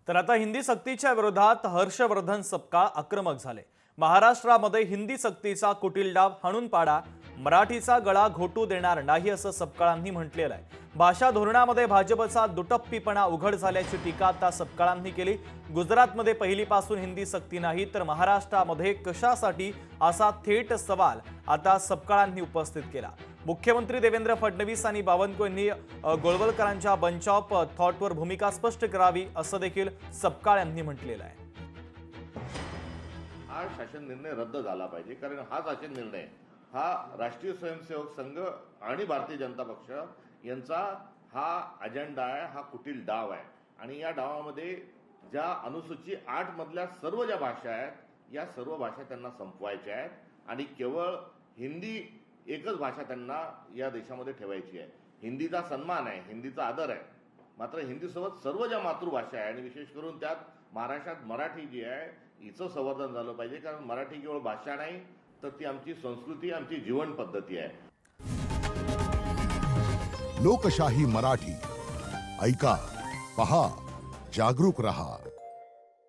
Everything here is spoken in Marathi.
तर आता हिंदी सक्तीच्या विरोधात हर्षवर्धन सपकाळ आक्रमक झाले। महाराष्ट्रामध्ये हिंदी सक्तीचा कुटील डाव हाणून पाडा, मराठीचा गळा घोटू देणार नाही असं सपकाळांनी म्हटलेलं आहे। भाषा धोरणामध्ये भाजपचा दुटप्पीपणा उघड झाल्याची टीका आता सपकाळांनी केली। गुजरातमध्ये पहिलीपासून हिंदी सक्ती नाही तर महाराष्ट्रामध्ये कशासाठी असा थेट सवाल आता सपकाळांनी उपस्थित केला। मुख्यमंत्री देवेंद्र फडणवीस आणि बावनकुळे यांनी गोळवलकरांच्या बंच ऑफ थॉटवर भूमिका स्पष्ट करावी असं देखील सपकाळ यांनी म्हटलेलं आहे। हा शासन निर्णय रद्द झाला पाहिजे, कारण हा शासन निर्णय हा राष्ट्रीय स्वयंसेवक संघ आणि भारतीय जनता पक्ष यांचा हा अजेंडा आहे, हा कुटील डाव आहे। आणि या डावामध्ये ज्या अनुसूची 8 मधल्या सर्व ज्या भाषा आहेत या सर्व भाषा त्यांना संपवायच्या आहेत आणि केवळ हिंदी एकच भाषा त्यांना या देशामध्ये ठेवायची आहे। हिंदीचा सन्मान आहे, हिंदीचा आदर आहे, मात्र हिंदीसोबत सर्व ज्या मातृभाषा आहे आणि विशेष करून त्यात महाराष्ट्रात मराठी जी आहे हिचं संवर्धन झालं पाहिजे, कारण मराठी केवळ भाषा नाही तर ती आमची संस्कृती, आमची जीवन पद्धती आहे। लोकशाही मराठी ऐका, पहा, जागरूक रहा।